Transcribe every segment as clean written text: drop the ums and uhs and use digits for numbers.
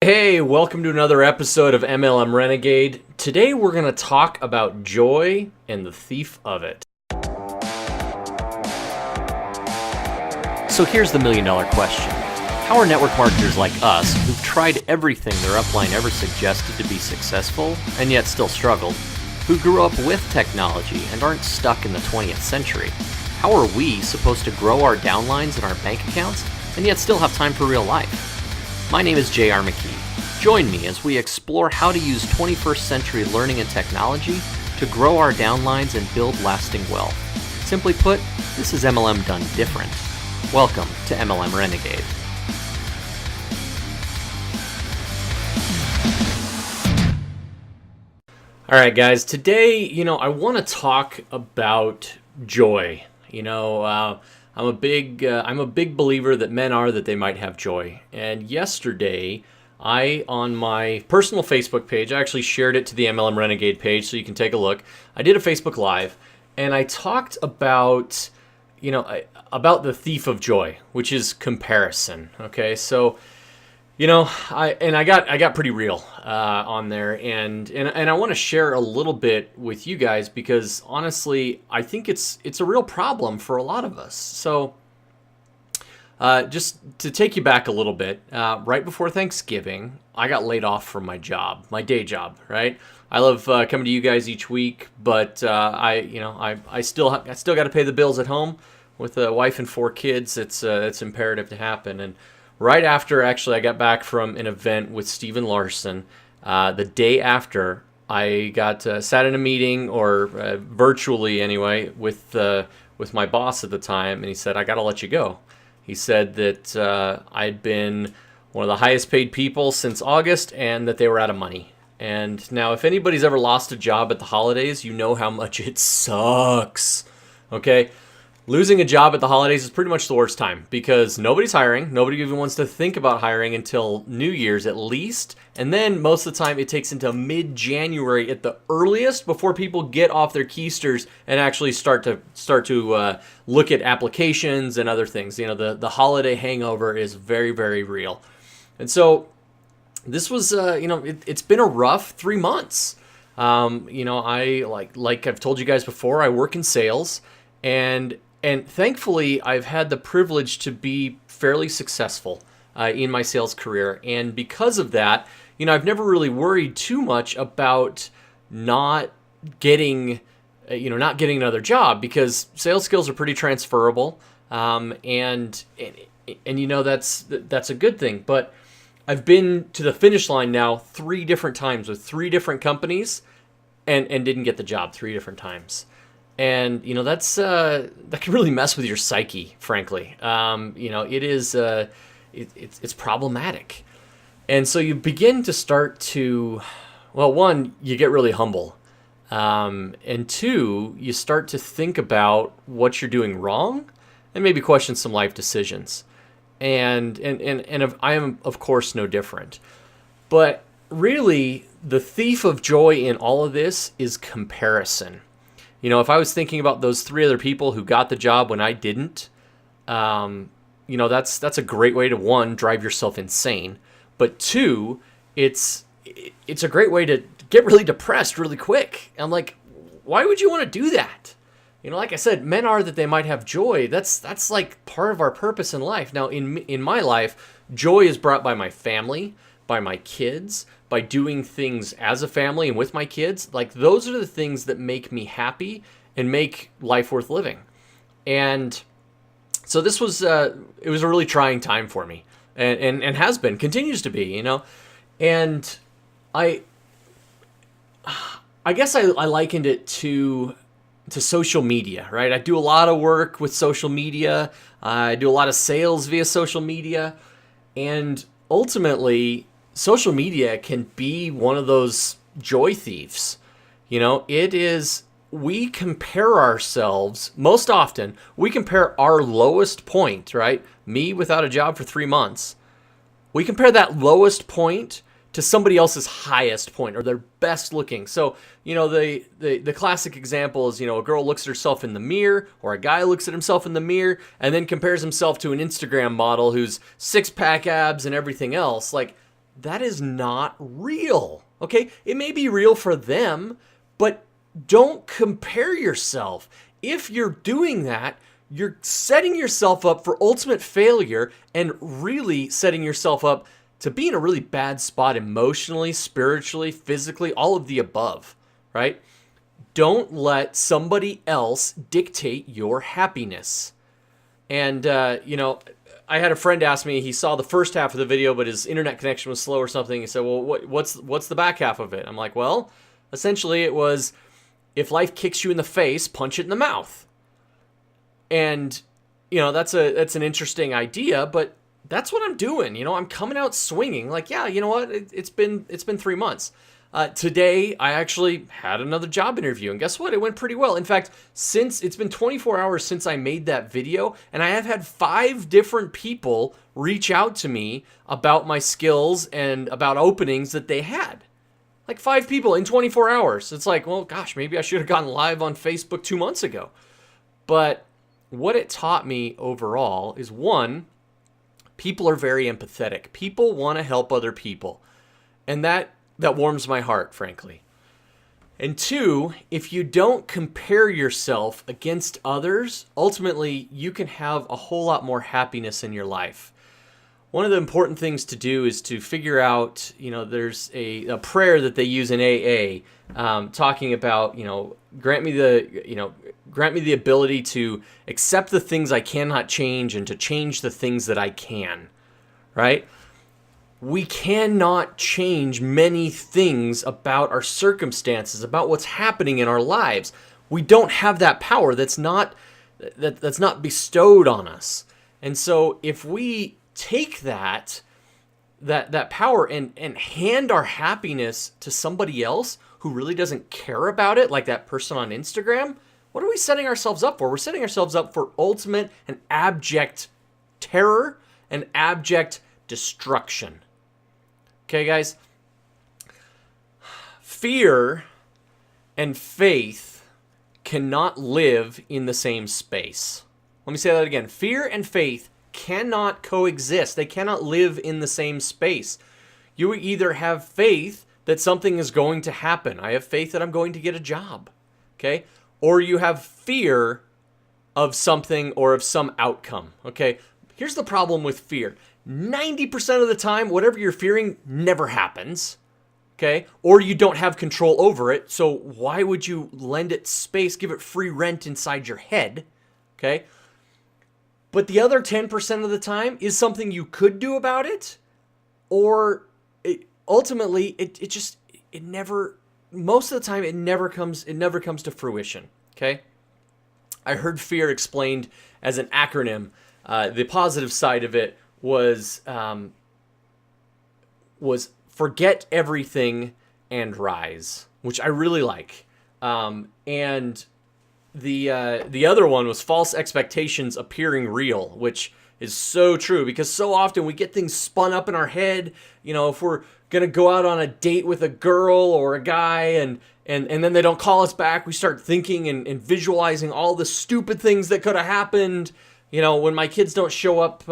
Hey, welcome to another episode of MLM Renegade. Today we're going to talk about joy and the thief of it. So here's the million-dollar question. How are network marketers like us, who've tried everything their upline ever suggested to be successful, and yet still struggled, who grew up with technology and aren't stuck in the 20th century, how are we supposed to grow our downlines and our bank accounts, and yet still have time for real life? My name is J.R. McKee. Join me as we explore how to use 21st century learning and technology to grow our downlines and build lasting wealth. Simply put, this is MLM done different. Welcome to MLM Renegade. All right, guys, today, I want to talk about joy. I'm a big believer that men are that they might have joy. And yesterday, on my personal Facebook page, I actually shared it to the MLM Renegade page so you can take a look. I did a Facebook Live, and I talked about, about the thief of joy, which is comparison. Okay, so, I got pretty real on there, and I want to share a little bit with you guys because honestly, I think it's a real problem for a lot of us. So, just to take you back a little bit, right before Thanksgiving, I got laid off from my job, my day job. Right, I love coming to you guys each week, but I still got to pay the bills at home with a wife and 4 kids. It's imperative to happen. And right after, actually, I got back from an event with Steven Larson. The day after, I got sat in a meeting, or virtually anyway, with my boss at the time, and he said, "I got to let you go." He said that I'd been one of the highest paid people since August, and that they were out of money. And now, if anybody's ever lost a job at the holidays, you know how much it sucks. Okay? Losing a job at the holidays is pretty much the worst time because nobody's hiring. Nobody even wants to think about hiring until New Year's at least. And then most of the time it takes into mid-January at the earliest before people get off their keisters and actually start to look at applications and other things. The holiday hangover is very, very real. And so this was, it's been a rough 3 months. I like I've told you guys before, I work in sales, and thankfully, I've had the privilege to be fairly successful in my sales career. And because of that, I've never really worried too much about not getting another job because sales skills are pretty transferable. And that's a good thing. But I've been to the finish line now 3 different times with 3 different companies and didn't get the job 3 different times. And that can really mess with your psyche, frankly. It is it's problematic, and so you begin to start to, well, 1, you get really humble, and 2, you start to think about what you're doing wrong, and maybe question some life decisions, and I am of course no different, but really the thief of joy in all of this is comparison. If I was thinking about those 3 other people who got the job when I didn't, that's a great way to, 1, drive yourself insane. But 2, it's a great way to get really depressed really quick. I'm like, why would you want to do that? Like I said, men are that they might have joy. That's like part of our purpose in life. Now, in my life, joy is brought by my family, by my kids, by doing things as a family and with my kids. Like, those are the things that make me happy and make life worth living. And so this was it was a really trying time for me, and has been, continues to be, and I guess I likened it to social media, right? I do a lot of work with social media. I do a lot of sales via social media, and ultimately, social media can be one of those joy thieves. It is, we compare ourselves, most often, we compare our lowest point, right? Me without a job for 3 months. We compare that lowest point to somebody else's highest point or their best looking. So, the classic example is, a girl looks at herself in the mirror, or a guy looks at himself in the mirror and then compares himself to an Instagram model who's 6-pack abs and everything else. Like, that is not real. Okay? It may be real for them, but don't compare yourself. If you're doing that, you're setting yourself up for ultimate failure and really setting yourself up to be in a really bad spot emotionally, spiritually, physically, all of the above, right? Don't let somebody else dictate your happiness. And, I had a friend ask me, he saw the first half of the video, but his internet connection was slow or something. He said, well, what's the back half of it? I'm like, well, essentially it was, if life kicks you in the face, punch it in the mouth. And, that's an interesting idea, but that's what I'm doing. I'm coming out swinging. Like, yeah, you know what? It's been 3 months. Today, I actually had another job interview, and guess what? It went pretty well. In fact, since it's been 24 hours since I made that video, and I have had 5 different people reach out to me about my skills and about openings that they had. Like 5 people in 24 hours. It's like, well, gosh, maybe I should have gone live on Facebook 2 months ago. But what it taught me overall is, one, people are very empathetic. People want to help other people. And that warms my heart, frankly. And 2, if you don't compare yourself against others, ultimately you can have a whole lot more happiness in your life. One of the important things to do is to figure out, there's a prayer that they use in AA, talking about, grant me the ability to accept the things I cannot change and to change the things that I can, right? We cannot change many things about our circumstances, about what's happening in our lives. We don't have that power. That's not bestowed on us. And so if we take that power and hand our happiness to somebody else who really doesn't care about it, like that person on Instagram, what are we setting ourselves up for? We're setting ourselves up for ultimate and abject terror and abject destruction. Okay, guys? Fear and faith cannot live in the same space. Let me say that again. Fear and faith cannot coexist. They cannot live in the same space. You either have faith that something is going to happen. I have faith that I'm going to get a job. Okay? Or you have fear of something or of some outcome. Okay? Here's the problem with fear. 90% of the time, whatever you're fearing never happens, okay? Or you don't have control over it, so why would you lend it space, give it free rent inside your head, okay? But the other 10% of the time is something you could do about it, or ultimately, most of the time, it never comes to fruition, okay? I heard fear explained as an acronym. The positive side of it was forget everything and rise, which I really like. And the other one was false expectations appearing real, which is so true because so often we get things spun up in our head. If we're gonna go out on a date with a girl or a guy and then they don't call us back, we start thinking and visualizing all the stupid things that could have happened. When my kids don't show up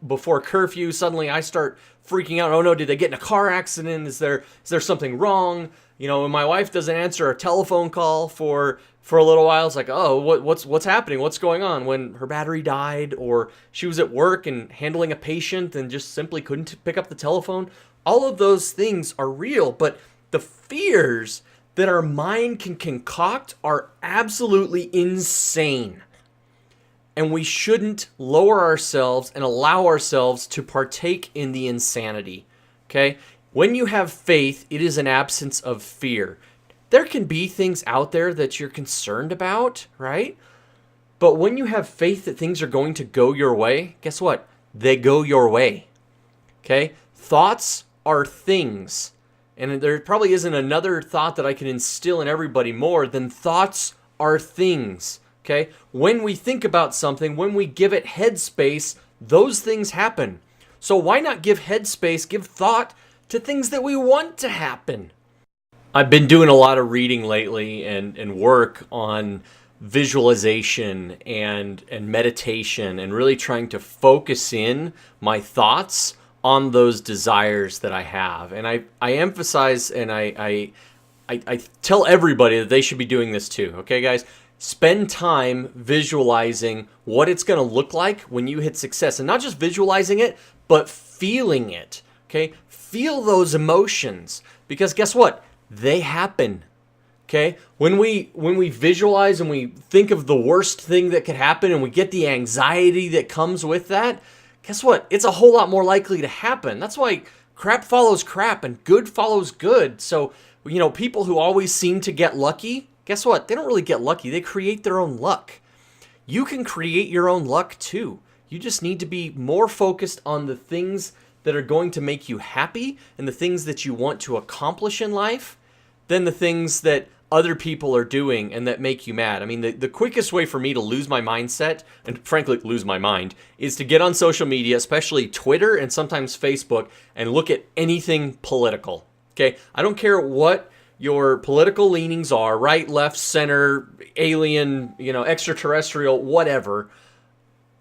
before curfew, suddenly I start freaking out. Oh no, did they get in a car accident? Is there something wrong? When my wife doesn't answer a telephone call for a little while, it's like, oh, what's happening? What's going on? When her battery died, or she was at work and handling a patient and just simply couldn't pick up the telephone. All of those things are real, but the fears that our mind can concoct are absolutely insane. And we shouldn't lower ourselves and allow ourselves to partake in the insanity, okay? When you have faith, it is an absence of fear. There can be things out there that you're concerned about, right? But when you have faith that things are going to go your way, guess what? They go your way, okay? Thoughts are things. And there probably isn't another thought that I can instill in everybody more than thoughts are things. Okay? When we think about something, when we give it headspace, those things happen. So why not give headspace, give thought to things that we want to happen? I've been doing a lot of reading lately and work on visualization and meditation and really trying to focus in my thoughts on those desires that I have. And I emphasize and I tell everybody that they should be doing this too. Okay, guys? Spend time visualizing what it's going to look like when you hit success. And not just visualizing it, but feeling it. Okay? Feel those emotions. Because guess what? They happen. Okay? When we visualize and we think of the worst thing that could happen and we get the anxiety that comes with that, guess what? It's a whole lot more likely to happen. That's why crap follows crap and good follows good. So, people who always seem to get lucky, guess what? They don't really get lucky. They create their own luck. You can create your own luck too. You just need to be more focused on the things that are going to make you happy and the things that you want to accomplish in life than the things that other people are doing and that make you mad. I mean, the quickest way for me to lose my mindset, and frankly lose my mind, is to get on social media, especially Twitter and sometimes Facebook, and look at anything political. Okay? I don't care what your political leanings are, right, left, center, alien, extraterrestrial, whatever.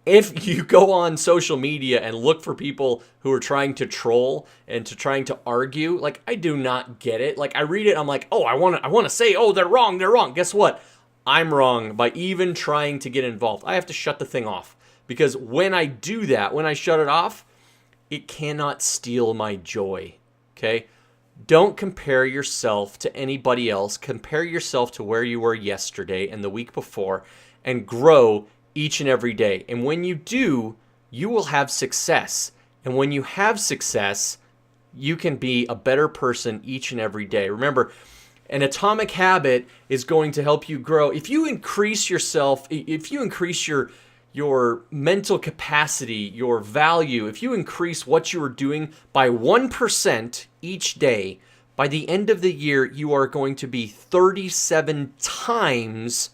If you go on social media and look for people who are trying to troll and trying to argue, like, I do not get it. Like, I read it, I'm like, oh, I want to say, oh, they're wrong. Guess what? I'm wrong by even trying to get involved. I have to shut the thing off. Because when I do that, when I shut it off, it cannot steal my joy. Okay? Don't compare yourself to anybody else. Compare yourself to where you were yesterday and the week before and grow each and every day. And when you do, you will have success. And when you have success, you can be a better person each and every day. Remember, an atomic habit is going to help you grow. If you increase yourself, if you increase your mental capacity, your value, if you increase what you are doing by 1% each day, by the end of the year, you are going to be 37 times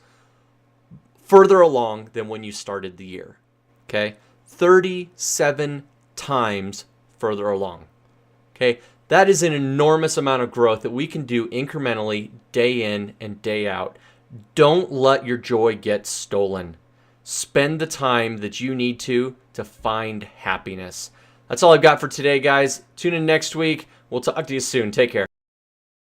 further along than when you started the year. Okay? 37 times further along. Okay? That is an enormous amount of growth that we can do incrementally, day in and day out. Don't let your joy get stolen. Spend the time that you need to find happiness. That's all I've got for today, guys. Tune in next week. We'll talk to you soon. Take care.